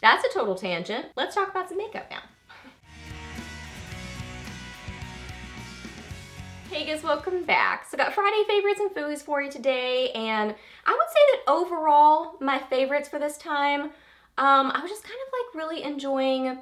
That's a total tangent. Let's talk about some makeup now. Hey guys, welcome back. So got Friday favorites and Fooeys for you today, and I would say that overall, my favorites for this time, I was just kind of like really enjoying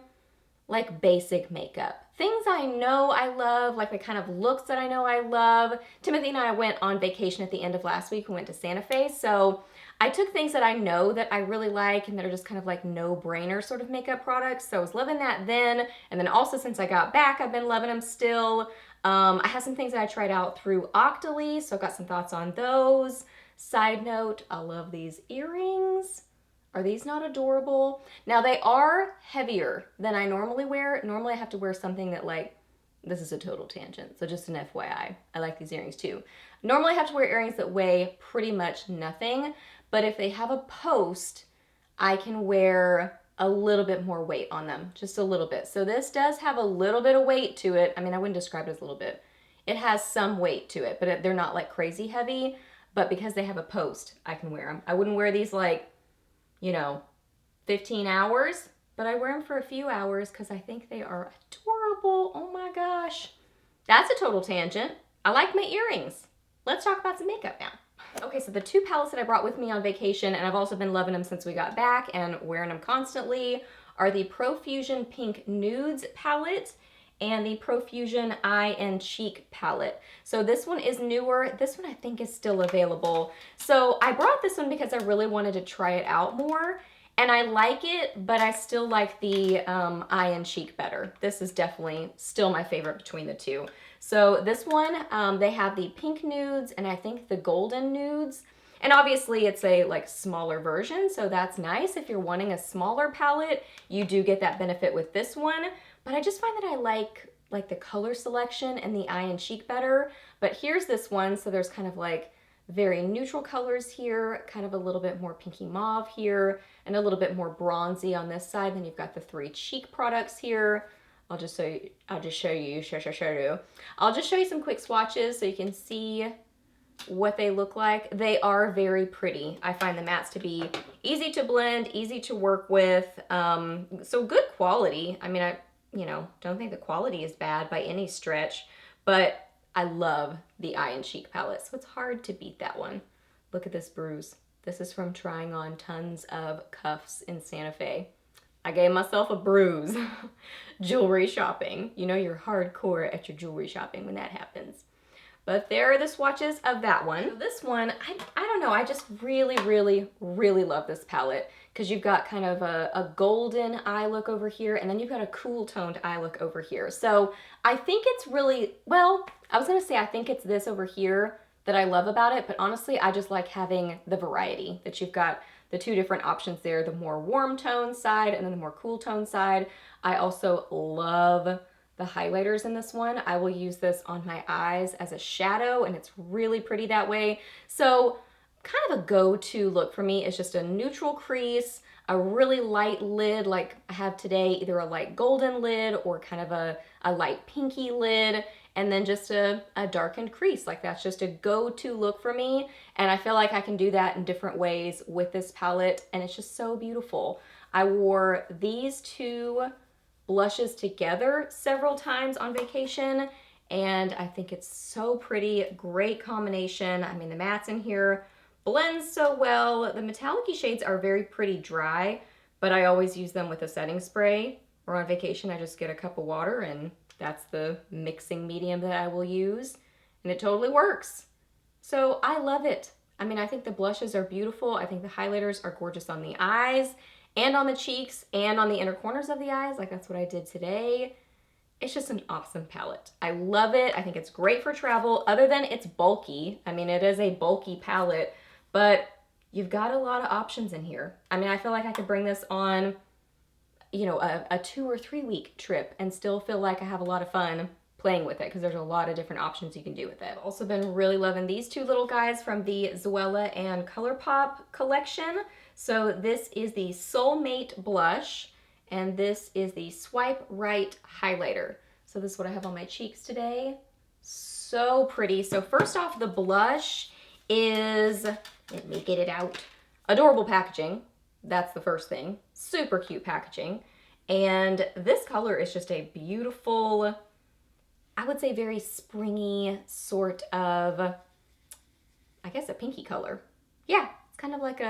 like basic makeup. Things I know I love, like the kind of looks that I know I love. Timothy and I went on vacation at the end of last week. We went to Santa Fe, so I took things that I know that I really like and that are just kind of like no-brainer sort of makeup products. So I was loving that then, and then also since I got back, I've been loving them still. I have some things that I tried out through Octoly, so I've got some thoughts on those. Side note, I love these earrings. Are these not adorable? Now they are heavier than I normally wear. Normally I have to wear something that like, this is a total tangent, so just an FYI. I like these earrings too. Normally I have to wear earrings that weigh pretty much nothing, but if they have a post, I can wear a little bit more weight on them, just a little bit. So this does have a little bit of weight to it. I mean, I wouldn't describe it as a little bit. It has some weight to it, but they're not like crazy heavy, but because they have a post, I can wear them. I wouldn't wear these like, you know, 15 hours, but I wear them for a few hours because I think they are adorable. Oh my gosh. That's a total tangent. I like my earrings. Let's talk about some makeup now. Okay, so the two palettes that I brought with me on vacation, and I've also been loving them since we got back and wearing them constantly, are the Profusion Pink Nudes palette and the Profusion Eye and Cheek palette. So this one is newer. This one I think is still available. So I brought this one because I really wanted to try it out more, and I like it, but I still like the Eye and Cheek better. This is definitely still my favorite between the two. So this one, they have the pink nudes and I think the golden nudes. And obviously it's a like smaller version, so that's nice. If you're wanting a smaller palette, you do get that benefit with this one. But I just find that I like the color selection and the Eye and Cheek better. But here's this one, so there's kind of like very neutral colors here, kind of a little bit more pinky mauve here, and a little bit more bronzy on this side. Then you've got the three cheek products here. I'll just show you some quick swatches so you can see what they look like. They are very pretty. I find the mattes to be easy to blend, easy to work with, so good quality. I mean, I don't think the quality is bad by any stretch, but I love the Eye and Cheek palette, so it's hard to beat that one. Look at this bruise. This is from trying on tons of cuffs in Santa Fe. I gave myself a bruise. Jewelry shopping. You know you're hardcore at your jewelry shopping when that happens. But there are the swatches of that one. So this one, I don't know, I just really, really, really love this palette because you've got kind of a golden eye look over here, and then you've got a cool toned eye look over here. So I think it's really, well, I was gonna say I think it's this over here that I love about it, but honestly, I just like having the variety that you've got the two different options there, the more warm tone side and then the more cool tone side. I also love the highlighters in this one. I will use this on my eyes as a shadow, and it's really pretty that way. So kind of a go-to look for me is just a neutral crease, a really light lid like I have today, either a light golden lid or kind of a light pinky lid, and then just a darkened crease. Like that's just a go-to look for me, and I feel like I can do that in different ways with this palette, and it's just so beautiful. I wore these two blushes together several times on vacation, and I think it's so pretty. Great combination. I mean, the mattes in here blend so well. The metallic-y shades are very pretty dry, but I always use them with a setting spray, or on vacation I just get a cup of water and that's the mixing medium that I will use, and it totally works. So I love it. I mean, I think the blushes are beautiful. I think the highlighters are gorgeous on the eyes and on the cheeks and on the inner corners of the eyes. Like that's what I did today. It's just an awesome palette. I love it. I think it's great for travel, other than it's bulky. I mean, it is a bulky palette, but you've got a lot of options in here. I mean, I feel like I could bring this on, you know, a 2 or 3 week trip and still feel like I have a lot of fun playing with it because there's a lot of different options you can do with it. I've also been really loving these two little guys from the Zoella and Colourpop collection. So this is the Soulmate blush, and this is the Swipe Right highlighter. So this is what I have on my cheeks today. So pretty. So first off, the blush is, let me get it out, adorable packaging. That's the first thing. Super cute packaging. And this color is just a beautiful, I would say very springy sort of, I guess a pinky color. Yeah, it's kind of like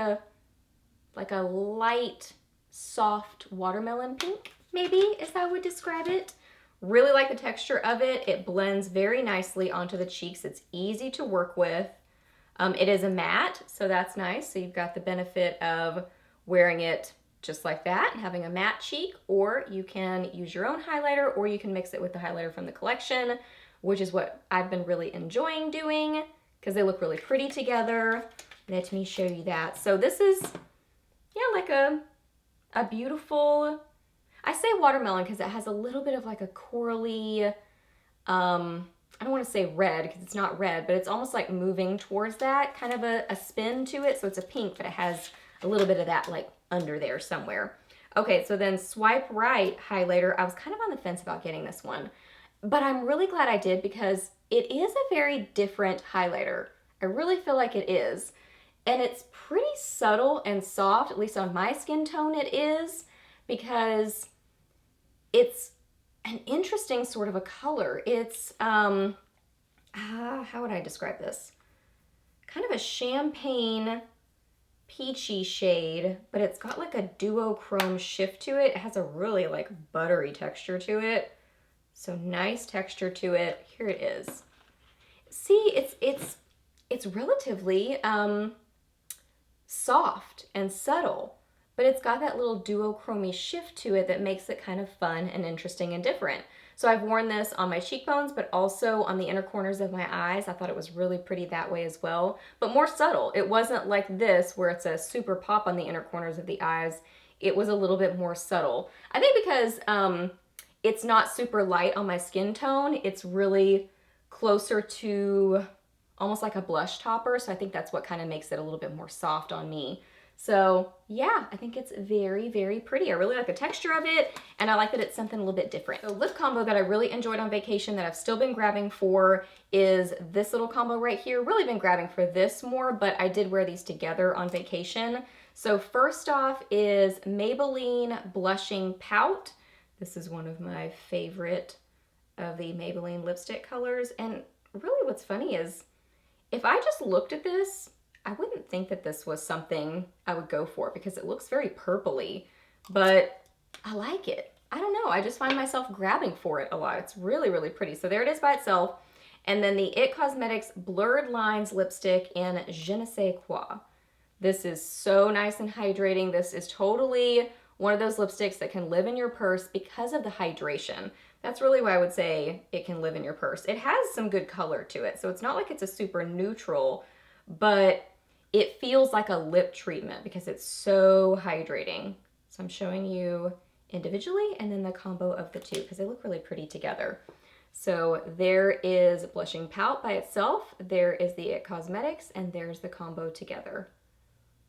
a light, soft watermelon pink, maybe is how I would describe it. Really like the texture of it. It blends very nicely onto the cheeks. It's easy to work with. It is a matte, so that's nice. So you've got the benefit of wearing it just like that, having a matte cheek, or you can use your own highlighter, or you can mix it with the highlighter from the collection, which is what I've been really enjoying doing because they look really pretty together. Let me show you that. So this is, yeah, like a beautiful, I say watermelon because it has a little bit of like a corally, I don't want to say red because it's not red, but it's almost like moving towards that, kind of a spin to it. So it's a pink, but it has a little bit of that like under there somewhere. Okay, so then Swipe Right highlighter. I was kind of on the fence about getting this one, but I'm really glad I did because it is a very different highlighter. I really feel like it is. And it's pretty subtle and soft, at least on my skin tone it is, because it's an interesting sort of a color. It's, how would I describe this? Kind of a champagne peachy shade, but it's got like a duochrome shift to it. It has a really like buttery texture to it. So nice texture to it. Here it is. See, it's relatively soft and subtle, but it's got that little duochromy shift to it that makes it kind of fun and interesting and different. So I've worn this on my cheekbones, but also on the inner corners of my eyes. I thought it was really pretty that way as well, but more subtle. It wasn't like this where it's a super pop on the inner corners of the eyes. It was a little bit more subtle. I think because it's not super light on my skin tone, it's really closer to almost like a blush topper. So I think that's what kind of makes it a little bit more soft on me. So yeah, I think it's very, very pretty. I really like the texture of it, and I like that it's something a little bit different. The lip combo that I really enjoyed on vacation that I've still been grabbing for is this little combo right here. Really been grabbing for this more, but I did wear these together on vacation. So first off is Maybelline Blushing Pout. This is one of my favorite of the Maybelline lipstick colors. And really what's funny is if I just looked at this, I wouldn't think that this was something I would go for because it looks very purpley, but I like it. I don't know, I just find myself grabbing for it a lot. It's really, really pretty. So there it is by itself. And then the IT Cosmetics Blurred Lines lipstick in Je ne sais quoi. This is so nice and hydrating. This is totally one of those lipsticks that can live in your purse because of the hydration. That's really why I would say it can live in your purse. It has some good color to it, so it's not like it's a super neutral, but it feels like a lip treatment because it's so hydrating. So I'm showing you individually and then the combo of the two because they look really pretty together. So there is Blushing Pout by itself, there is the IT Cosmetics, and there's the combo together.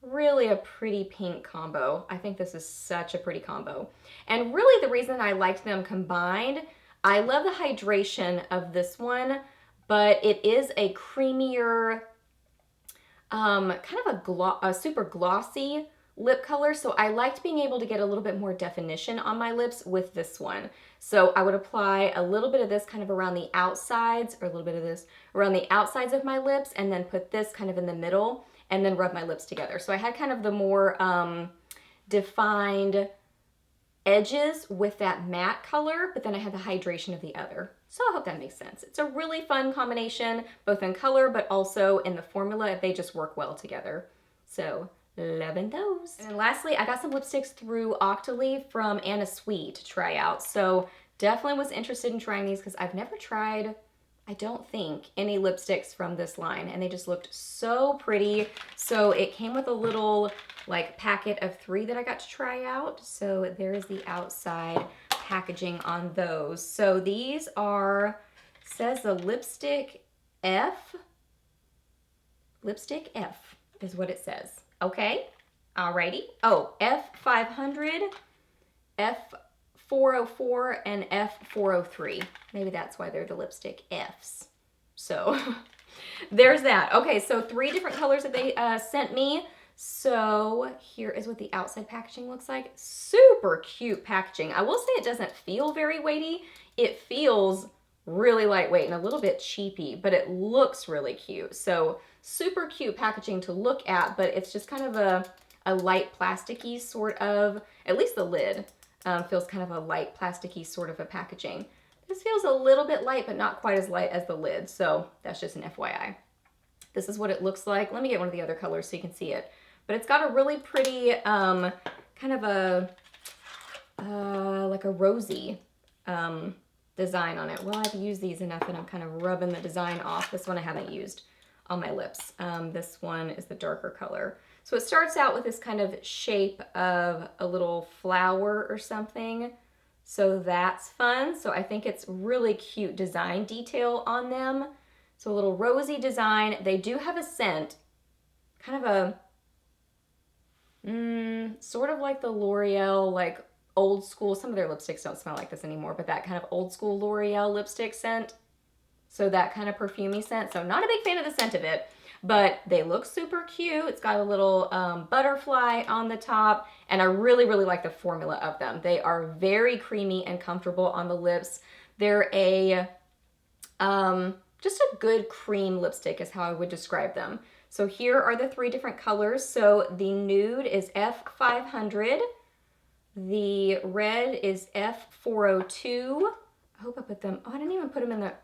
Really a pretty pink combo. I think this is such a pretty combo. And really the reason I liked them combined, I love the hydration of this one, but it is a creamier, kind of a super glossy lip color. So I liked being able to get a little bit more definition on my lips with this one. So I would apply a little bit of this kind of around the outsides, or a little bit of this around the outsides of my lips, and then put this kind of in the middle, and then rub my lips together. So I had kind of the more defined edges with that matte color, but then I had the hydration of the other. So I hope that makes sense. It's a really fun combination, both in color, but also in the formula. They just work well together. So loving those. And then lastly, I got some lipsticks through Octoly from Anna Sweet to try out. So definitely was interested in trying these because I've never tried, I don't think, any lipsticks from this line, and they just looked so pretty. So it came with a little like packet of 3 that I got to try out. So there's the outside packaging on those. So these are, says the Lipstick F is what it says. Okay, alrighty. Oh, F500, F404, and F403. Maybe that's why they're the lipstick Fs. So there's that. Okay, so 3 different colors that they sent me. So here is what the outside packaging looks like. Super cute packaging. I will say it doesn't feel very weighty. It feels really lightweight and a little bit cheapy, but it looks really cute. So super cute packaging to look at, but it's just kind of a light plasticky sort of, at least the lid feels kind of a light plasticky sort of a packaging. This feels a little bit light, but not quite as light as the lid. So that's just an FYI. This is what it looks like. Let me get one of the other colors so you can see it. But it's got a really pretty, kind of a, like a rosy design on it. Well, I've used these enough and I'm kind of rubbing the design off. This one I haven't used on my lips. This one is the darker color. So it starts out with this kind of shape of a little flower or something. So that's fun. So I think it's really cute design detail on them. So a little rosy design. They do have a scent, kind of a, sort of like the L'Oreal, like old school. Some of their lipsticks don't smell like this anymore, but that kind of old school L'Oreal lipstick scent. So that kind of perfumey scent. So I'm not a big fan of the scent of it, but they look super cute. It's got a little butterfly on the top, and I really, really like the formula of them. They are very creamy and comfortable on the lips. They're a, just a good cream lipstick is how I would describe them. So here are the 3 different colors. So the nude is F500. The red is F402. I hope I put them, oh, I didn't even put them in the,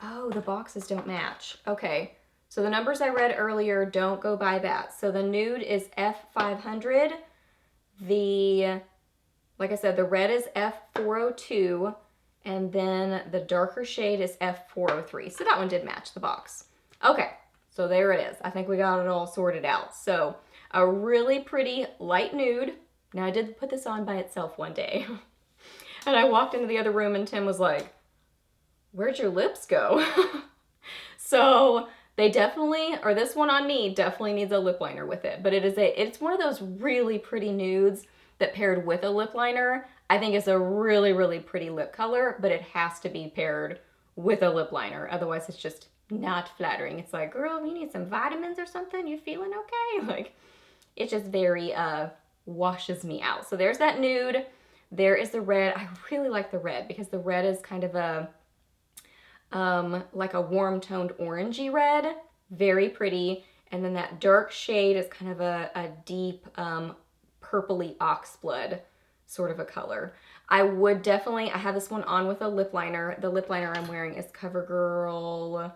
oh, the boxes don't match. Okay, so the numbers I read earlier, don't go by that. So the nude is F500. The, like I said, the red is F402. And then the darker shade is F403. So that one did match the box. Okay. So there it is. I think we got it all sorted out. So a really pretty light nude. Now I did put this on by itself one day. And I walked into the other room and Tim was like, where'd your lips go? So they definitely, or this one on me definitely needs a lip liner with it. But it's one of those really pretty nudes that paired with a lip liner, I think is a really, really pretty lip color, but it has to be paired with a lip liner. Otherwise it's just not flattering. It's like, girl, you need some vitamins or something? You feeling okay? Like, it just very washes me out. So there's that nude. There is the red. I really like the red because the red is kind of a like a warm toned orangey red. Very pretty. And then that dark shade is kind of a deep purpley oxblood sort of a color. I would definitely, I have this one on with a lip liner. The lip liner I'm wearing is Covergirl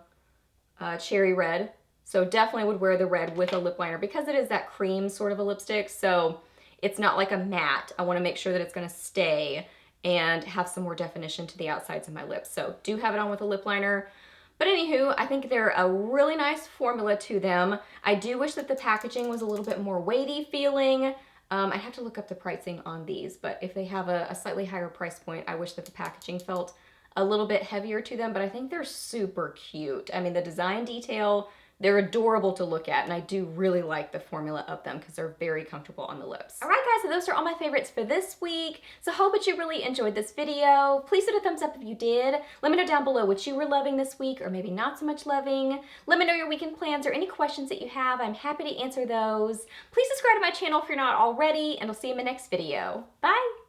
Cherry Red. So definitely would wear the red with a lip liner because it is that cream sort of a lipstick. So it's not like a matte. I want to make sure that it's going to stay and have some more definition to the outsides of my lips. So do have it on with a lip liner. But anywho, I think they're a really nice formula to them. I do wish that the packaging was a little bit more weighty feeling. I'd have to look up the pricing on these, but if they have a slightly higher price point, I wish that the packaging felt a little bit heavier to them, but I think they're super cute. I mean, the design detail, they're adorable to look at, and I do really like the formula of them because they're very comfortable on the lips. All right, guys, so those are all my favorites for this week. So hope that you really enjoyed this video. Please hit a thumbs up if you did. Let me know down below what you were loving this week or maybe not so much loving. Let me know your weekend plans or any questions that you have. I'm happy to answer those. Please subscribe to my channel if you're not already, and I'll see you in my next video. Bye!